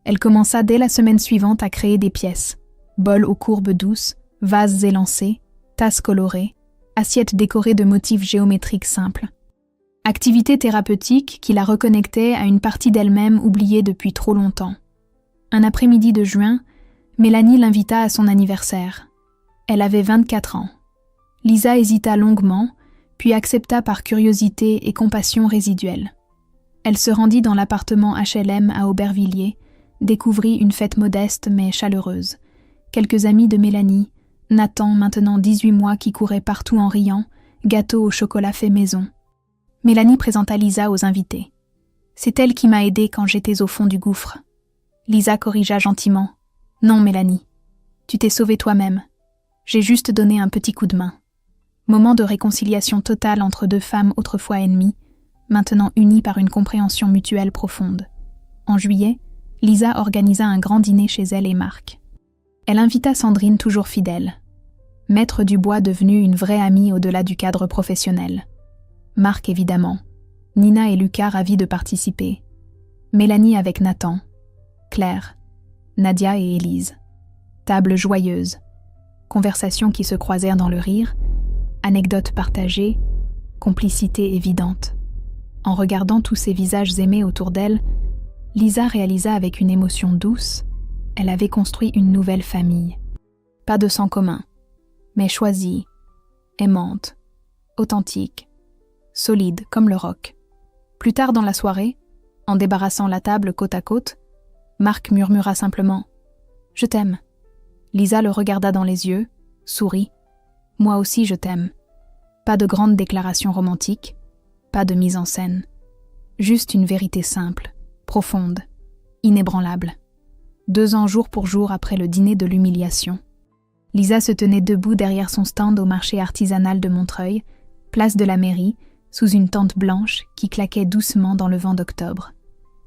Elle commença dès la semaine suivante à créer des pièces, bols aux courbes douces, vases élancés, tasses colorées, assiettes décorées de motifs géométriques simples. Activité thérapeutique qui la reconnectait à une partie d'elle-même oubliée depuis trop longtemps. Un après-midi de juin, Mélanie l'invita à son anniversaire. Elle avait 24 ans. Lisa hésita longuement, puis accepta par curiosité et compassion résiduelle. Elle se rendit dans l'appartement HLM à Aubervilliers, découvrit une fête modeste mais chaleureuse. Quelques amis de Mélanie, Nathan, maintenant 18 mois, qui courait partout en riant, gâteau au chocolat fait maison. Mélanie présenta Lisa aux invités. « C'est elle qui m'a aidée quand j'étais au fond du gouffre. » Lisa corrigea gentiment. « Non, Mélanie, tu t'es sauvée toi-même. J'ai juste donné un petit coup de main. » Moment de réconciliation totale entre deux femmes autrefois ennemies, maintenant unies par une compréhension mutuelle profonde. En juillet, Lisa organisa un grand dîner chez elle et Marc. Elle invita Sandrine, toujours fidèle. Maître Dubois devenue une vraie amie au-delà du cadre professionnel. Marc évidemment. Nina et Lucas ravis de participer. Mélanie avec Nathan. Claire. Nadia et Élise. Table joyeuse. Conversations qui se croisèrent dans le rire. Anecdotes partagées. Complicité évidente. En regardant tous ces visages aimés autour d'elle, Lisa réalisa avec une émotion douce, elle avait construit une nouvelle famille. Pas de sang commun, mais choisie, aimante, authentique, solide comme le roc. Plus tard dans la soirée, en débarrassant la table côte à côte, Marc murmura simplement « Je t'aime ». Lisa le regarda dans les yeux, sourit « Moi aussi je t'aime ». Pas de grande déclaration romantique, pas de mise en scène. Juste une vérité simple, profonde, inébranlable. 2 ans jour pour jour après le dîner de l'humiliation. Lisa se tenait debout derrière son stand au marché artisanal de Montreuil, place de la mairie, sous une tente blanche qui claquait doucement dans le vent d'octobre.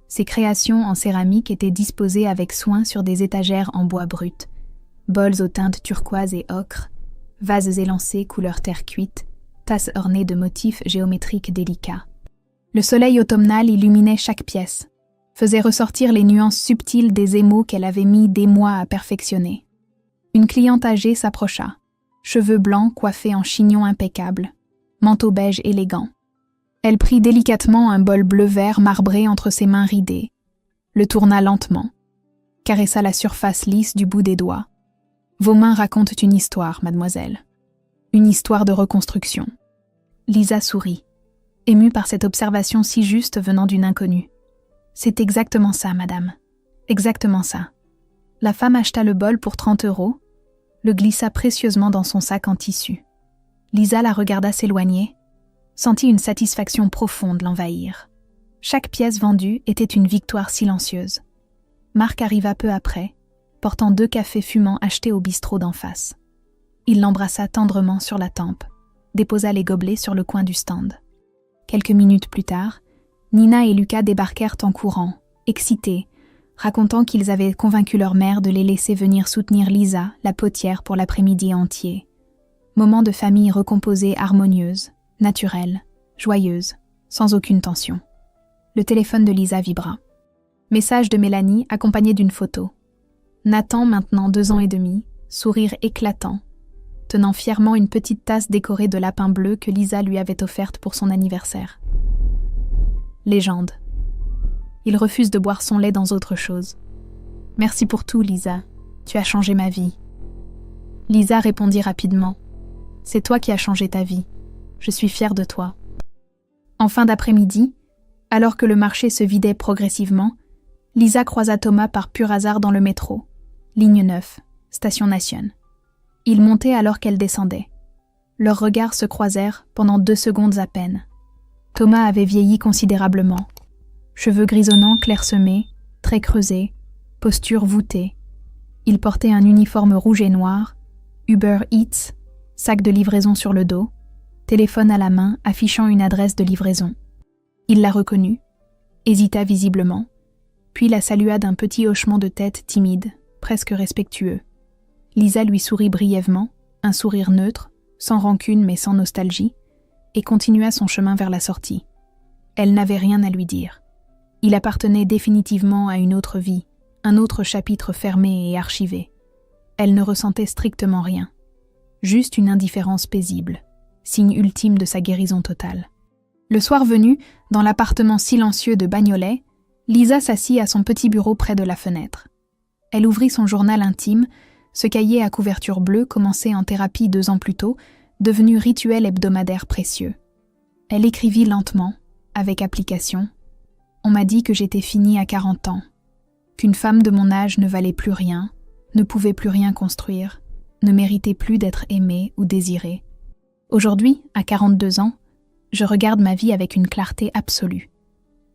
Ses créations en céramique étaient disposées avec soin sur des étagères en bois brut, bols aux teintes turquoise et ocre, vases élancés couleur terre cuite, tasse ornée de motifs géométriques délicats. Le soleil automnal illuminait chaque pièce, faisait ressortir les nuances subtiles des émaux qu'elle avait mis des mois à perfectionner. Une cliente âgée s'approcha, cheveux blancs coiffés en chignon impeccable, manteau beige élégant. Elle prit délicatement un bol bleu-vert marbré entre ses mains ridées, le tourna lentement, caressa la surface lisse du bout des doigts. « Vos mains racontent une histoire, mademoiselle. Une histoire de reconstruction. » Lisa sourit, émue par cette observation si juste venant d'une inconnue. « C'est exactement ça, madame. Exactement ça. » La femme acheta le bol pour 30 €, le glissa précieusement dans son sac en tissu. Lisa la regarda s'éloigner, sentit une satisfaction profonde l'envahir. Chaque pièce vendue était une victoire silencieuse. Marc arriva peu après, portant 2 cafés fumants achetés au bistrot d'en face. Il l'embrassa tendrement sur la tempe, déposa les gobelets sur le coin du stand. Quelques minutes plus tard, Nina et Lucas débarquèrent en courant, excités, racontant qu'ils avaient convaincu leur mère de les laisser venir soutenir Lisa, la potière, pour l'après-midi entier. Moment de famille recomposée, harmonieuse, naturelle, joyeuse, sans aucune tension. Le téléphone de Lisa vibra. Message de Mélanie accompagné d'une photo. Nathan, maintenant 2 ans et demi, sourire éclatant, tenant fièrement une petite tasse décorée de lapin bleu que Lisa lui avait offerte pour son anniversaire. Légende. Il refuse de boire son lait dans autre chose. Merci pour tout, Lisa. Tu as changé ma vie. Lisa répondit rapidement. C'est toi qui as changé ta vie. Je suis fière de toi. En fin d'après-midi, alors que le marché se vidait progressivement, Lisa croisa Thomas par pur hasard dans le métro. Ligne 9, station Nation. Il montait alors qu'elle descendait. Leurs regards se croisèrent pendant 2 secondes à peine. Thomas avait vieilli considérablement. Cheveux grisonnants clairsemés, traits creusés, posture voûtée. Il portait un uniforme rouge et noir, Uber Eats, sac de livraison sur le dos, téléphone à la main affichant une adresse de livraison. Il la reconnut, hésita visiblement, puis la salua d'un petit hochement de tête timide, presque respectueux. Lisa lui sourit brièvement, un sourire neutre, sans rancune mais sans nostalgie, et continua son chemin vers la sortie. Elle n'avait rien à lui dire. Il appartenait définitivement à une autre vie, un autre chapitre fermé et archivé. Elle ne ressentait strictement rien. Juste une indifférence paisible, signe ultime de sa guérison totale. Le soir venu, dans l'appartement silencieux de Bagnolet, Lisa s'assit à son petit bureau près de la fenêtre. Elle ouvrit son journal intime, ce cahier à couverture bleue commencé en thérapie 2 ans plus tôt, devenu rituel hebdomadaire précieux. Elle écrivit lentement, avec application. On m'a dit que j'étais finie à 40 ans, qu'une femme de mon âge ne valait plus rien, ne pouvait plus rien construire, ne méritait plus d'être aimée ou désirée. Aujourd'hui, à 42 ans, je regarde ma vie avec une clarté absolue.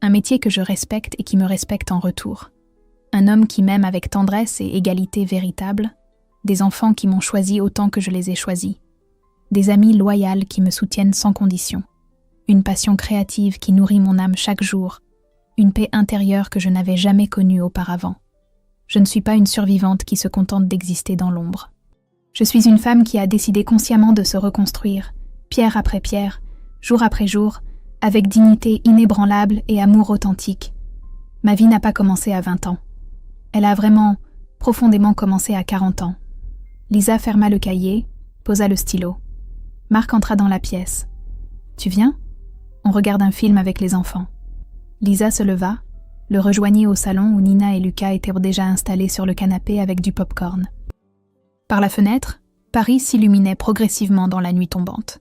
Un métier que je respecte et qui me respecte en retour. Un homme qui m'aime avec tendresse et égalité véritable. Des enfants qui m'ont choisi autant que je les ai choisis. Des amis loyaux qui me soutiennent sans condition. Une passion créative qui nourrit mon âme chaque jour. Une paix intérieure que je n'avais jamais connue auparavant. Je ne suis pas une survivante qui se contente d'exister dans l'ombre. Je suis une femme qui a décidé consciemment de se reconstruire, pierre après pierre, jour après jour, avec dignité inébranlable et amour authentique. Ma vie n'a pas commencé à 20 ans. Elle a vraiment, profondément commencé à 40 ans. Lisa ferma le cahier, posa le stylo. Marc entra dans la pièce. « Tu viens ? On regarde un film avec les enfants. » Lisa se leva, le rejoignit au salon où Nina et Lucas étaient déjà installés sur le canapé avec du pop-corn. Par la fenêtre, Paris s'illuminait progressivement dans la nuit tombante.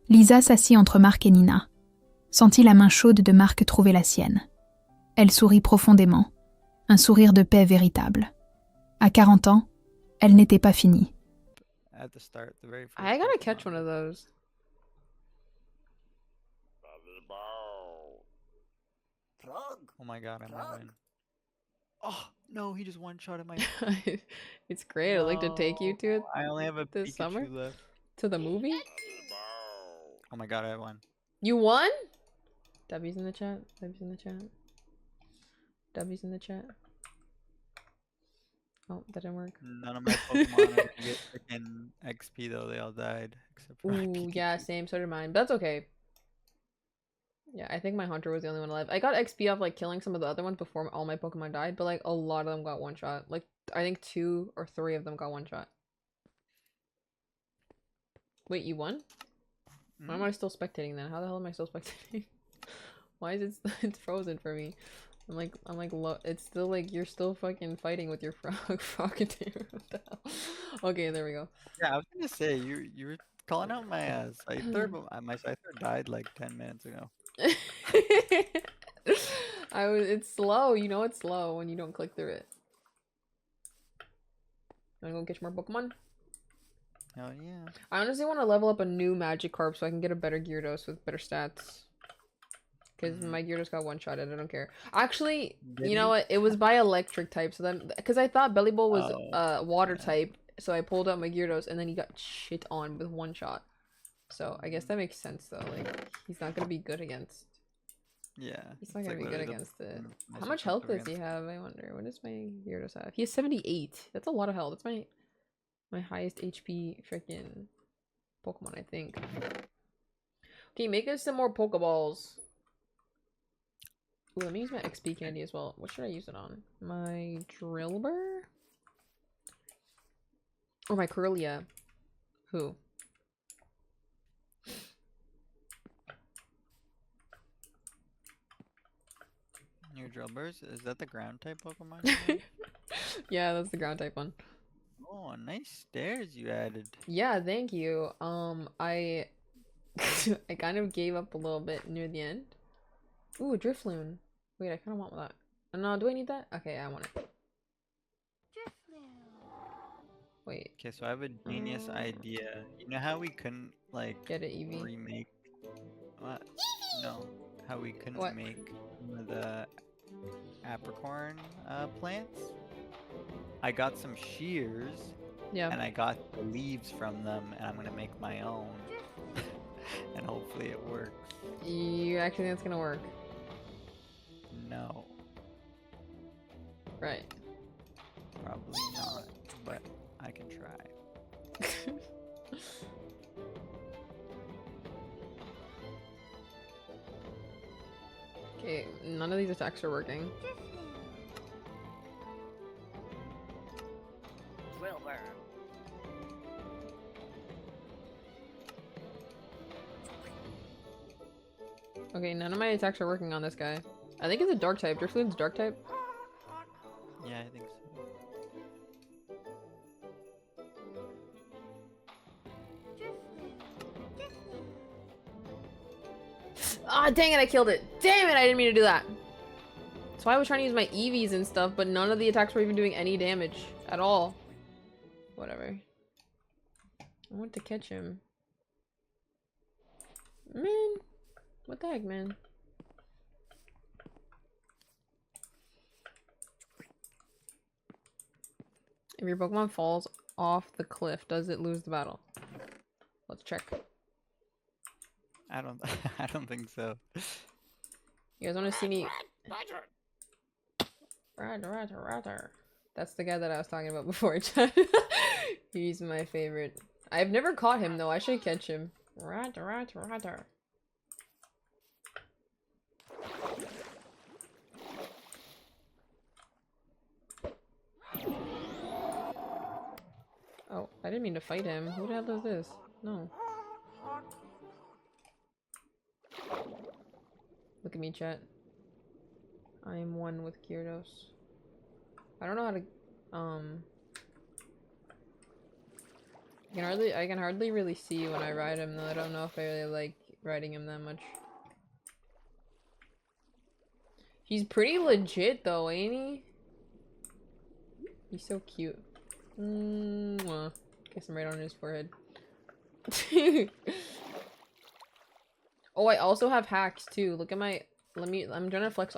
Lisa s'assit entre Marc et Nina. Sentit la main chaude de Marc trouver la sienne. Elle sourit profondément, un sourire de paix véritable. À 40 ans, elle n'était pas finie. I gotta catch one of those. Oh my god, I'm not winning. Oh no, he just one-shotted my. It's great. I'd like to take you to it I only have a this Pikachu summer? left. to the movie. Oh my god, I won. You won? W's in the chat. W's in the chat. W's in the chat. Oh, that didn't work. None of my Pokemon are gonna get freaking XP though. They all died except for Ooh, yeah, Pikachu. same. So did mine. But that's okay. Yeah, I think my hunter was the only one alive. I got XP off like killing some of the other ones before all my Pokemon died, but like a lot of them got one shot. Like I think 2 or 3 of them got one shot. Wait, you won? Why am I still spectating then? How the hell am I still spectating? Why is it it's frozen for me? I'm like it's still like you're still fucking fighting with your Frogadier. What the hell? Okay, there we go. Yeah, I was gonna say you were calling out my Scyther, but my Scyther died like 10 minutes ago. It's slow, you know it's slow when you don't click through it. Wanna go get more Pokemon? Oh yeah. I honestly want to level up a new Magikarp so I can get a better Gyarados with better stats. Because my Gyarados got one shot and I don't care. Actually, you know what? It was by electric type, so then because I thought Bellibolt was water type, so I pulled out my Gyarados and then he got shit on with one shot. So I guess that makes sense though. Like he's not gonna be good against. Yeah. He's not gonna be good against it. How much health does he have? I wonder. What does my Gyarados have? He has 78. That's a lot of health. That's my highest HP freaking Pokemon, I think. Okay, make us some more Pokeballs. Ooh, let me use my XP candy as well. What should I use it on? My Drillbur? Or my Corellia? Who? Your Drillburs? Is that the ground type Pokemon? Yeah, that's the ground type one. Oh, nice stairs you added. Yeah, thank you. I I kind of gave up a little bit near the end. Ooh, a Drifloon. Wait, I kind of want that. No, do I need that? Okay, I want it. Wait. Okay, so I have a genius idea. You know how we couldn't like Get it, Eevee. remake? What? No, how we couldn't What? make the apricorn plants? I got some shears. Yeah. And I got the leaves from them, and I'm gonna make my own. And hopefully it works. You actually think it's gonna work? No. Right. Probably not, but I can try. Okay, none of these attacks are working. Okay, none of my attacks are working on this guy. I think it's a dark type. Drifloon's dark type. Yeah, I think so. Ah, dang it, I killed it. Damn it, I didn't mean to do that. That's why I was trying to use my EVs and stuff, but none of the attacks were even doing any damage at all. Whatever. I want to catch him. Man. What the heck, man? If your Pokemon falls off the cliff, does it lose the battle? Let's check. I don't think so. You guys want to see me? Roger. That's the guy that I was talking about before, chat. He's my favorite. I've never caught him though. I should catch him. Roger. Oh, I didn't mean to fight him. Who the hell is this? No. Look at me, chat. I am one with Gyarados. I don't know how to, I can hardly really see when I ride him though. I don't know if I really like riding him that much. He's pretty legit though, ain't he? He's so cute. Well, guess I'm right on his forehead. Oh, I also have hacks too. Look at my, I'm trying to flex